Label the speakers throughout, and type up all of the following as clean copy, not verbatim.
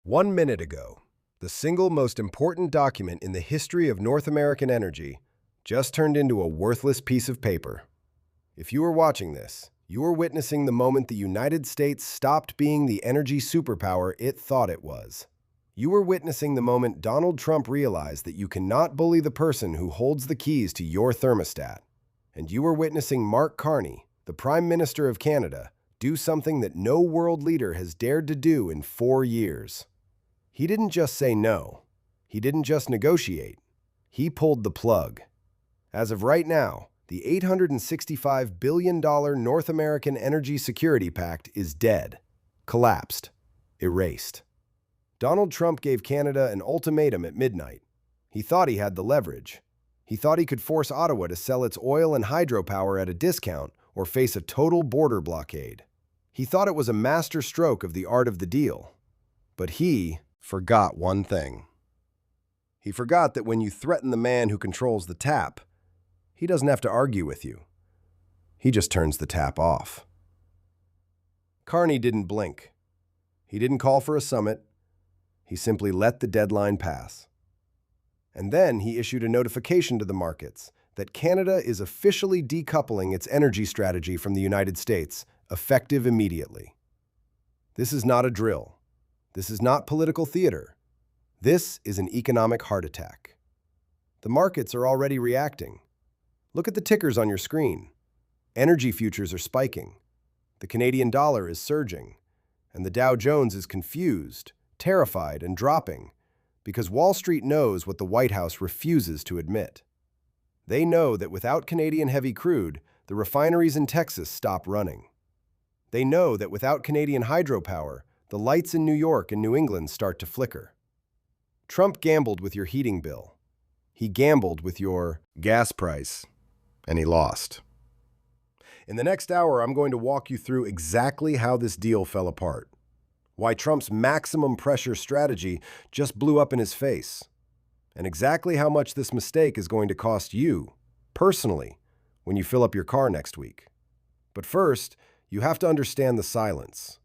Speaker 1: 1 minute ago, the single most important document in the history of North American energy just turned into a worthless piece of paper. If you are watching this, you are witnessing the moment the United States stopped being the energy superpower it thought it was. You are witnessing the moment Donald Trump realized that you cannot bully the person who holds the keys to your thermostat. And you are witnessing Mark Carney, the Prime Minister of Canada, do something that no world leader has dared to do in 4 years. He didn't just say no. He didn't just negotiate. He pulled the plug. As of right now, the $865 billion North American Energy Security Pact is dead, collapsed, erased. Donald Trump gave Canada an ultimatum at midnight. He thought he had the leverage. He thought he could force Ottawa to sell its oil and hydropower at a discount or face a total border blockade. He thought it was a master stroke of the art of the deal. But he forgot one thing. He forgot that when you threaten the man who controls the tap, he doesn't have to argue with you. He just turns the tap off. Carney didn't blink. He didn't call for a summit. He simply let the deadline pass. And then he issued a notification to the markets that Canada is officially decoupling its energy strategy from the United States, effective immediately. This is not a drill. This is not political theater. This is an economic heart attack. The markets are already reacting. Look at the tickers on your screen. Energy futures are spiking. The Canadian dollar is surging. And the Dow Jones is confused, terrified, and dropping because Wall Street knows what the White House refuses to admit. They know that without Canadian heavy crude, the refineries in Texas stop running. They know that without Canadian hydropower, the lights in New York and New England start to flicker. Trump gambled with your heating bill. He gambled with your gas price, and he lost. In the next hour, I'm going to walk you through exactly how this deal fell apart, why Trump's maximum pressure strategy just blew up in his face, and exactly how much this mistake is going to cost you, personally, when you fill up your car next week. But first, you have to understand the silence.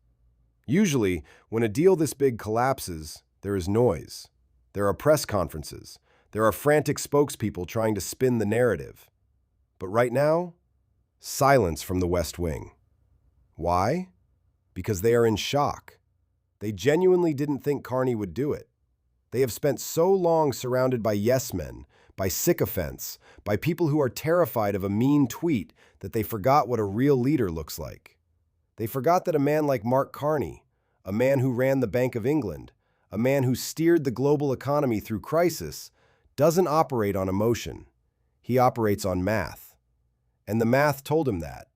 Speaker 1: Usually, when a deal this big collapses, there is noise. There are press conferences. There are frantic spokespeople trying to spin the narrative. But right now, silence from the West Wing. Why? Because they are in shock. They genuinely didn't think Carney would do it. They have spent so long surrounded by yes-men, by sycophants, by people who are terrified of a mean tweet that they forgot what a real leader looks like. They forgot that a man like Mark Carney, a man who ran the Bank of England, a man who steered the global economy through crisis, doesn't operate on emotion. He operates on math. And the math told him that.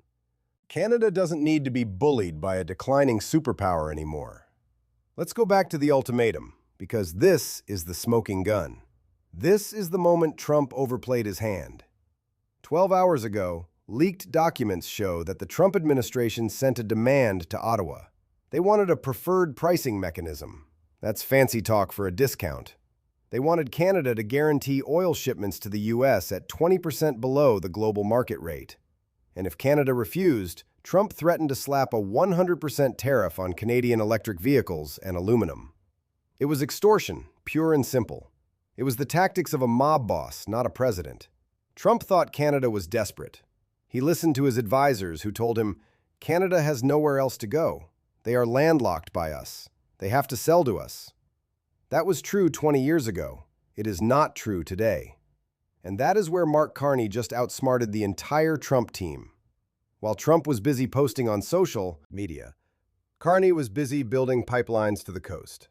Speaker 1: Canada doesn't need to be bullied by a declining superpower anymore. Let's go back to the ultimatum, because this is the smoking gun. This is the moment Trump overplayed his hand. 12 hours ago, leaked documents show that the Trump administration sent a demand to Ottawa. They wanted a preferred pricing mechanism. That's fancy talk for a discount. They wanted Canada to guarantee oil shipments to the U.S. at 20% below the global market rate. And if Canada refused, Trump threatened to slap a 100% tariff on Canadian electric vehicles and aluminum. It was extortion, pure and simple. It was the tactics of a mob boss, not a president. Trump thought Canada was desperate. He listened to his advisors who told him, Canada has nowhere else to go. They are landlocked by us. They have to sell to us. That was true 20 years ago. It is not true today. And that is where Mark Carney just outsmarted the entire Trump team. While Trump was busy posting on social media, Carney was busy building pipelines to the coast.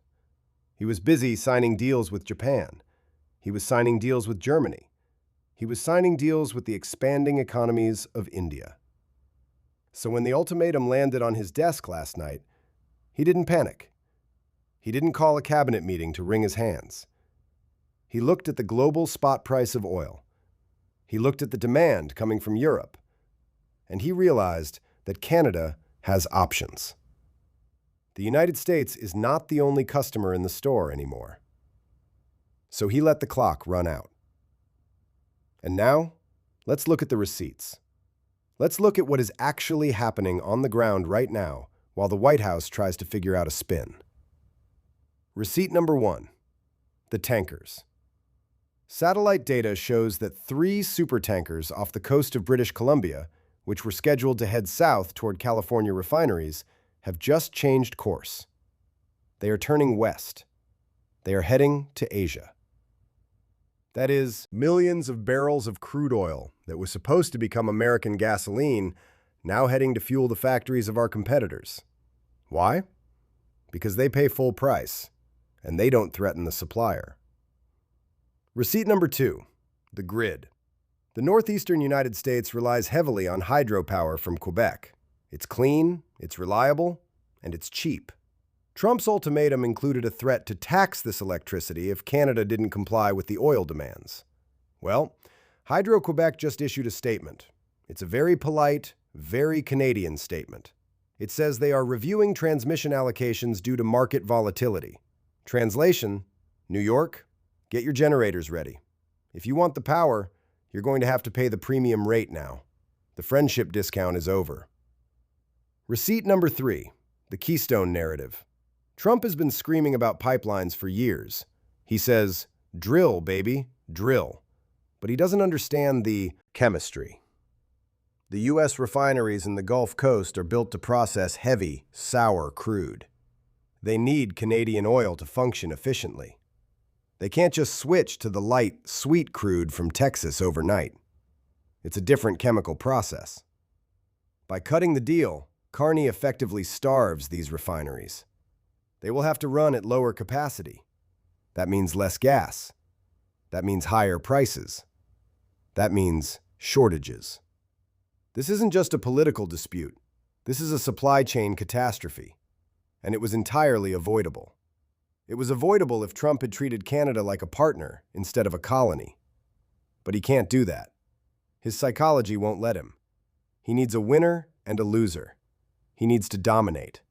Speaker 1: He was busy signing deals with Japan. He was signing deals with Germany. He was signing deals with the expanding economies of India. So when the ultimatum landed on his desk last night, he didn't panic. He didn't call a cabinet meeting to wring his hands. He looked at the global spot price of oil. He looked at the demand coming from Europe. And he realized that Canada has options. The United States is not the only customer in the store anymore. So he let the clock run out. And now, let's look at the receipts. Let's look at what is actually happening on the ground right now while the White House tries to figure out a spin. Receipt number 1. The tankers. Satellite data shows that 3 supertankers off the coast of British Columbia, which were scheduled to head south toward California refineries, have just changed course. They are turning west. They are heading to Asia. That is, millions of barrels of crude oil that was supposed to become American gasoline now heading to fuel the factories of our competitors. Why? Because they pay full price, and they don't threaten the supplier. Receipt number 2, the grid. The northeastern United States relies heavily on hydropower from Quebec. It's clean, it's reliable, and it's cheap. Trump's ultimatum included a threat to tax this electricity if Canada didn't comply with the oil demands. Well, Hydro-Quebec just issued a statement. It's a very polite, very Canadian statement. It says they are reviewing transmission allocations due to market volatility. Translation, New York, get your generators ready. If you want the power, you're going to have to pay the premium rate now. The friendship discount is over. Receipt number 3, the Keystone narrative. Trump has been screaming about pipelines for years. He says, drill, baby, drill. But he doesn't understand the chemistry. The U.S. refineries in the Gulf Coast are built to process heavy, sour crude. They need Canadian oil to function efficiently. They can't just switch to the light, sweet crude from Texas overnight. It's a different chemical process. By cutting the deal, Carney effectively starves these refineries. They will have to run at lower capacity. That means less gas. That means higher prices. That means shortages. This isn't just a political dispute. This is a supply chain catastrophe. And it was entirely avoidable. It was avoidable if Trump had treated Canada like a partner instead of a colony. But he can't do that. His psychology won't let him. He needs a winner and a loser. He needs to dominate.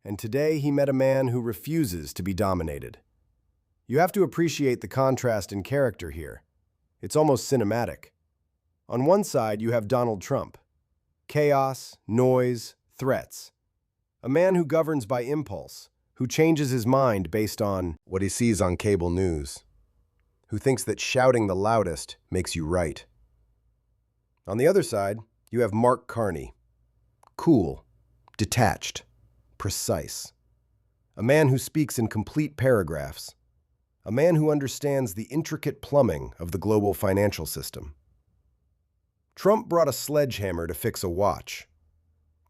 Speaker 1: And today he met a man who refuses to be dominated. You have to appreciate the contrast in character here. It's almost cinematic. On one side, you have Donald Trump. Chaos, noise, threats. A man who governs by impulse, who changes his mind based on what he sees on cable news, who thinks that shouting the loudest makes you right. On the other side, you have Mark Carney. Cool, detached, precise. A man who speaks in complete paragraphs. A man who understands the intricate plumbing of the global financial system. Trump brought a sledgehammer to fix a watch.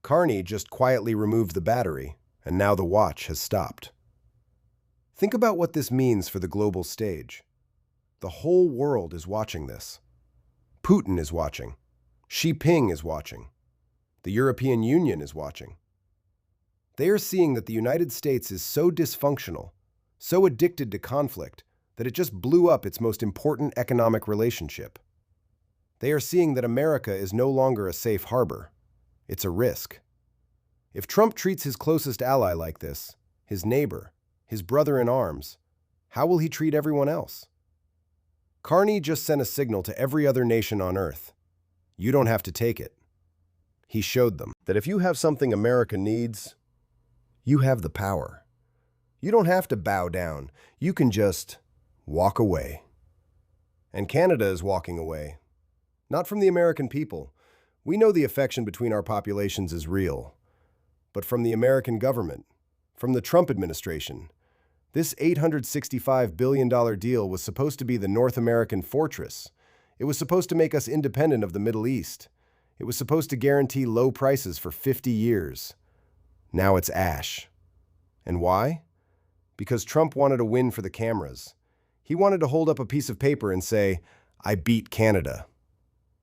Speaker 1: Carney just quietly removed the battery, and now the watch has stopped. Think about what this means for the global stage. The whole world is watching this. Putin is watching. Xi Jinping is watching. The European Union is watching. They are seeing that the United States is so dysfunctional, so addicted to conflict, that it just blew up its most important economic relationship. They are seeing that America is no longer a safe harbor. It's a risk. If Trump treats his closest ally like this, his neighbor, his brother in arms, how will he treat everyone else? Carney just sent a signal to every other nation on Earth. You don't have to take it. He showed them that if you have something America needs, you have the power. You don't have to bow down. You can just walk away. And Canada is walking away. Not from the American people. We know the affection between our populations is real. But from the American government, from the Trump administration. This $865 billion deal was supposed to be the North American fortress. It was supposed to make us independent of the Middle East. It was supposed to guarantee low prices for 50 years. Now it's ash. And why? Because Trump wanted a win for the cameras. He wanted to hold up a piece of paper and say, "I beat Canada."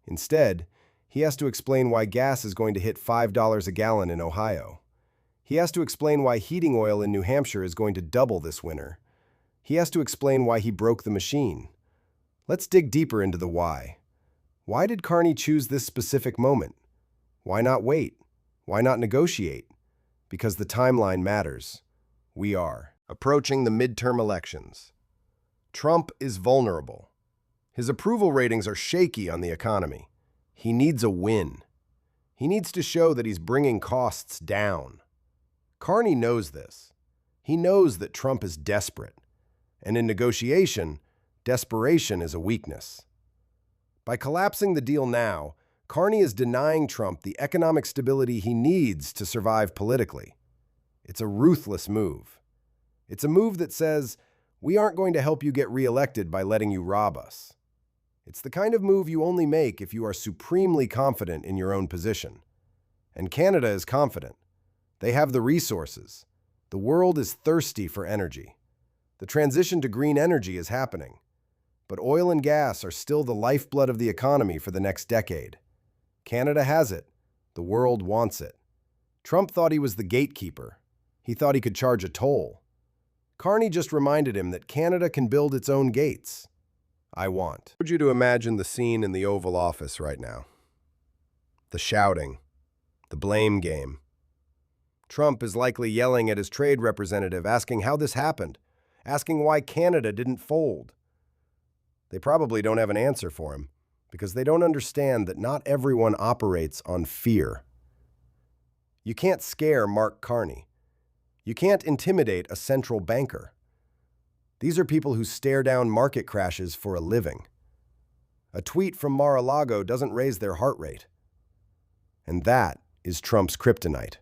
Speaker 1: Instead, he has to explain why gas is going to hit $5 a gallon in Ohio. He has to explain why heating oil in New Hampshire is going to double this winter. He has to explain why he broke the machine. Let's dig deeper into the why. Why did Carney choose this specific moment? Why not wait? Why not negotiate? Because the timeline matters. We are approaching the midterm elections. Trump is vulnerable. His approval ratings are shaky on the economy. He needs a win. He needs to show that he's bringing costs down. Carney knows this. He knows that Trump is desperate, and in negotiation, desperation is a weakness. By collapsing the deal now, Carney is denying Trump the economic stability he needs to survive politically. It's a ruthless move. It's a move that says, we aren't going to help you get reelected by letting you rob us. It's the kind of move you only make if you are supremely confident in your own position. And Canada is confident. They have the resources. The world is thirsty for energy. The transition to green energy is happening. But oil and gas are still the lifeblood of the economy for the next decade. Canada has it. The world wants it. Trump thought he was the gatekeeper. He thought he could charge a toll. Carney just reminded him that Canada can build its own gates. I want you to imagine the scene in the Oval Office right now. The shouting, the blame game. Trump is likely yelling at his trade representative, asking how this happened, asking why Canada didn't fold. They probably don't have an answer for him because they don't understand that not everyone operates on fear. You can't scare Mark Carney. You can't intimidate a central banker. These are people who stare down market crashes for a living. A tweet from Mar-a-Lago doesn't raise their heart rate. And that is Trump's kryptonite.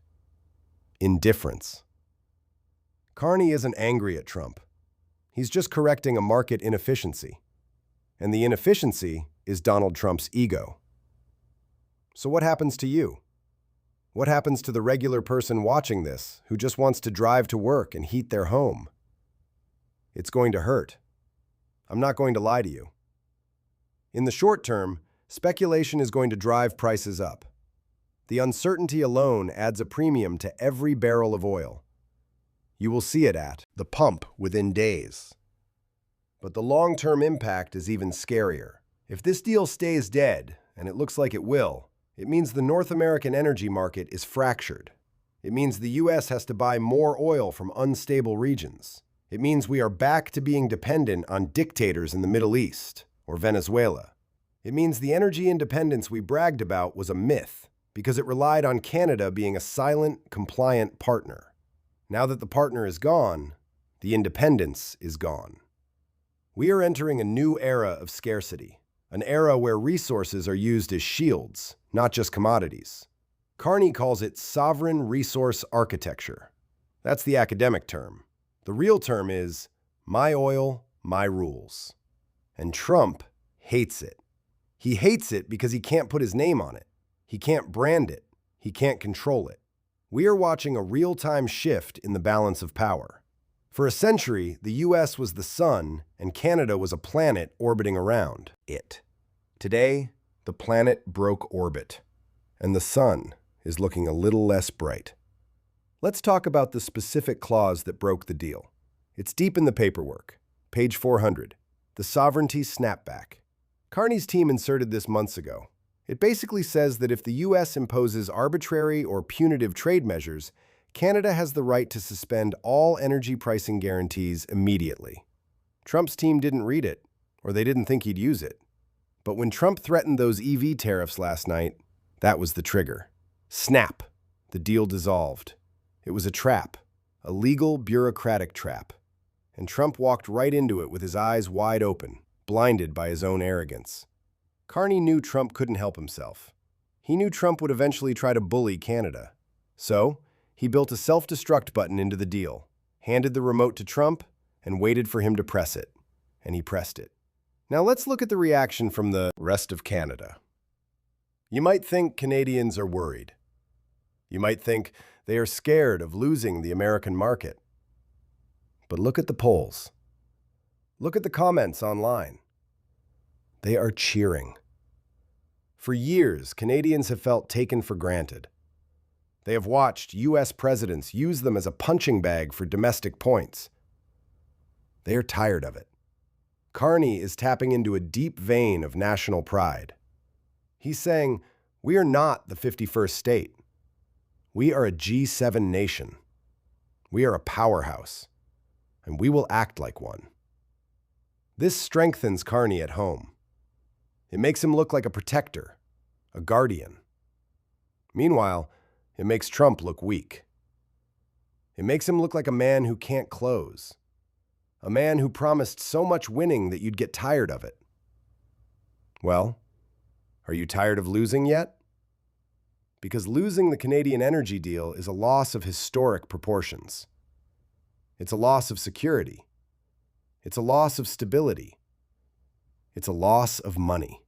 Speaker 1: Indifference. Carney isn't angry at Trump. He's just correcting a market inefficiency. And the inefficiency is Donald Trump's ego. So what happens to you? What happens to the regular person watching this who just wants to drive to work and heat their home? It's going to hurt. I'm not going to lie to you. In the short term, speculation is going to drive prices up. The uncertainty alone adds a premium to every barrel of oil. You will see it at the pump within days. But the long-term impact is even scarier. If this deal stays dead, and it looks like it will, it means the North American energy market is fractured. It means the U.S. has to buy more oil from unstable regions. It means we are back to being dependent on dictators in the Middle East or Venezuela. It means the energy independence we bragged about was a myth because it relied on Canada being a silent, compliant partner. Now that the partner is gone, the independence is gone. We are entering a new era of scarcity, an era where resources are used as shields, not just commodities. Carney calls it sovereign resource architecture. That's the academic term. The real term is my oil, my rules. And Trump hates it. He hates it because he can't put his name on it. He can't brand it. He can't control it. We are watching a real-time shift in the balance of power. For a century, the U.S. was the sun and Canada was a planet orbiting around it. Today, the planet broke orbit, and the sun is looking a little less bright. Let's talk about the specific clause that broke the deal. It's deep in the paperwork. Page 400, the sovereignty snapback. Carney's team inserted this months ago. It basically says that if the U.S. imposes arbitrary or punitive trade measures, Canada has the right to suspend all energy pricing guarantees immediately. Trump's team didn't read it, or they didn't think he'd use it. But when Trump threatened those EV tariffs last night, that was the trigger. Snap! The deal dissolved. It was a trap, a legal, bureaucratic trap. And Trump walked right into it with his eyes wide open, blinded by his own arrogance. Carney knew Trump couldn't help himself. He knew Trump would eventually try to bully Canada. So, he built a self-destruct button into the deal, handed the remote to Trump, and waited for him to press it. And he pressed it. Now let's look at the reaction from the rest of Canada. You might think Canadians are worried. You might think they are scared of losing the American market. But look at the polls. Look at the comments online. They are cheering. For years, Canadians have felt taken for granted. They have watched U.S. presidents use them as a punching bag for domestic points. They are tired of it. Carney is tapping into a deep vein of national pride. He's saying, we are not the 51st state. We are a G7 nation. We are a powerhouse, and we will act like one. This strengthens Carney at home. It makes him look like a protector, a guardian. Meanwhile, it makes Trump look weak. It makes him look like a man who can't close. A man who promised so much winning that you'd get tired of it. Well, are you tired of losing yet? Because losing the Canadian energy deal is a loss of historic proportions. It's a loss of security. It's a loss of stability. It's a loss of money.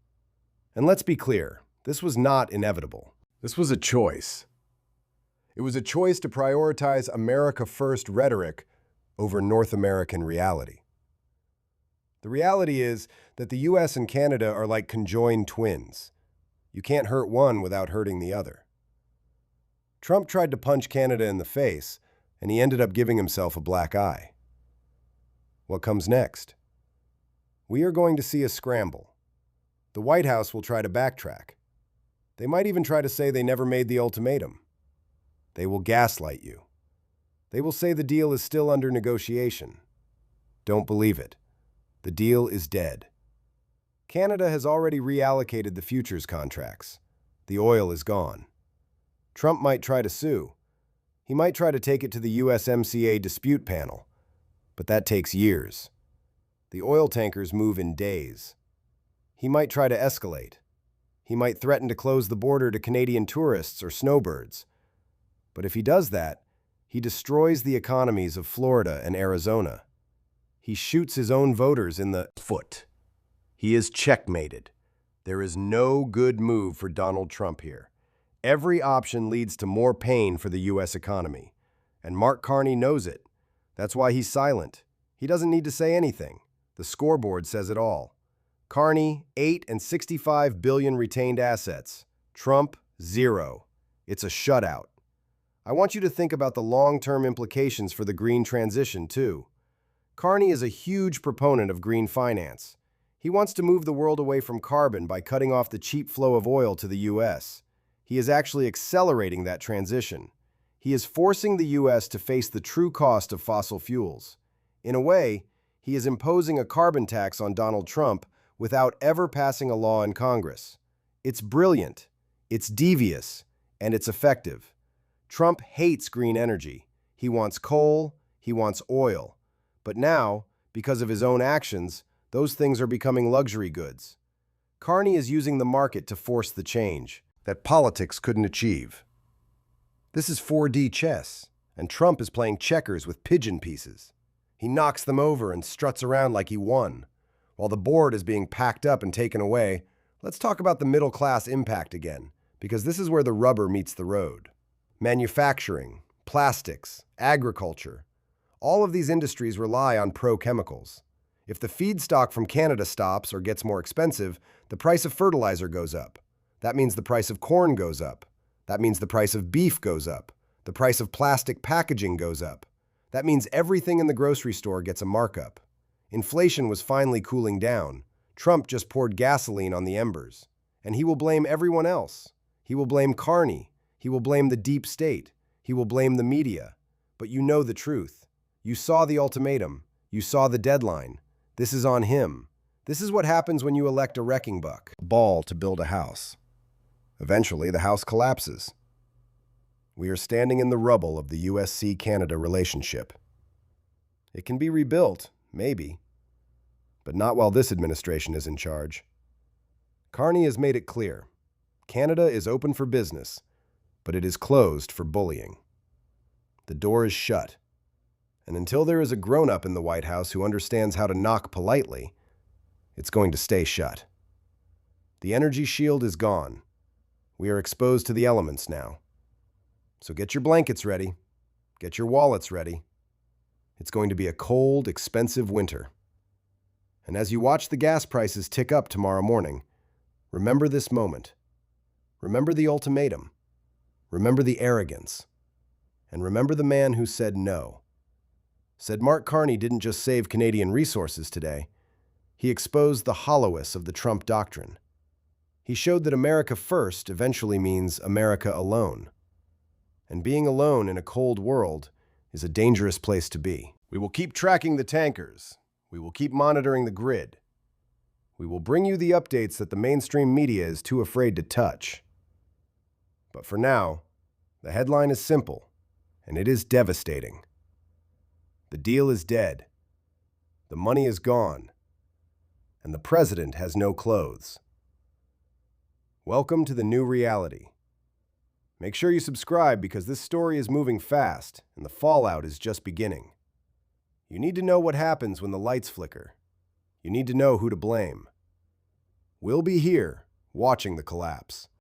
Speaker 1: And let's be clear, this was not inevitable. This was a choice. It was a choice to prioritize America First rhetoric over North American reality. The reality is that the US and Canada are like conjoined twins. You can't hurt one without hurting the other. Trump tried to punch Canada in the face, and he ended up giving himself a black eye. What comes next? We are going to see a scramble. The White House will try to backtrack. They might even try to say they never made the ultimatum. They will gaslight you. They will say the deal is still under negotiation. Don't believe it. The deal is dead. Canada has already reallocated the futures contracts. The oil is gone. Trump might try to sue. He might try to take it to the USMCA dispute panel, but that takes years. The oil tankers move in days. He might try to escalate. He might threaten to close the border to Canadian tourists or snowbirds. But if he does that, he destroys the economies of Florida and Arizona. He shoots his own voters in the foot. He is checkmated. There is no good move for Donald Trump here. Every option leads to more pain for the U.S. economy. And Mark Carney knows it. That's why he's silent. He doesn't need to say anything. The scoreboard says it all. Carney, 8 and 65 billion retained assets. Trump, 0. It's a shutout. I want you to think about the long-term implications for the green transition, too. Carney is a huge proponent of green finance. He wants to move the world away from carbon by cutting off the cheap flow of oil to the U.S. He is actually accelerating that transition. He is forcing the U.S. to face the true cost of fossil fuels. In a way, he is imposing a carbon tax on Donald Trump without ever passing a law in Congress. It's brilliant, it's devious, and it's effective. Trump hates green energy. He wants coal, he wants oil. But now, because of his own actions, those things are becoming luxury goods. Carney is using the market to force the change that politics couldn't achieve. This is 4D chess, and Trump is playing checkers with pigeon pieces. He knocks them over and struts around like he won. While the board is being packed up and taken away, let's talk about the middle-class impact again, because this is where the rubber meets the road. Manufacturing, plastics, agriculture, all of these industries rely on petrochemicals. If the feedstock from Canada stops or gets more expensive, the price of fertilizer goes up. That means the price of corn goes up. That means the price of beef goes up. The price of plastic packaging goes up. That means everything in the grocery store gets a markup. Inflation was finally cooling down. Trump just poured gasoline on the embers. And he will blame everyone else. He will blame Carney. He will blame the deep state. He will blame the media. But you know the truth. You saw the ultimatum. You saw the deadline. This is on him. This is what happens when you elect a wrecking ball to build a house. Eventually, the house collapses. We are standing in the rubble of the USC-Canada relationship. It can be rebuilt, maybe, but not while this administration is in charge. Carney has made it clear. Canada is open for business, but it is closed for bullying. The door is shut. And until there is a grown-up in the White House who understands how to knock politely, it's going to stay shut. The energy shield is gone. We are exposed to the elements now. So get your blankets ready. Get your wallets ready. It's going to be a cold, expensive winter. And as you watch the gas prices tick up tomorrow morning, remember this moment. Remember the ultimatum. Remember the arrogance. And remember the man who said no. Said Mark Carney didn't just save Canadian resources today. He exposed the hollowness of the Trump doctrine. He showed that America first eventually means America alone. And being alone in a cold world is a dangerous place to be. We will keep tracking the tankers. We will keep monitoring the grid. We will bring you the updates that the mainstream media is too afraid to touch. But for now, the headline is simple, and it is devastating. The deal is dead. The money is gone, and the president has no clothes. Welcome to the new reality. Make sure you subscribe because this story is moving fast and the fallout is just beginning. You need to know what happens when the lights flicker. You need to know who to blame. We'll be here, watching the collapse.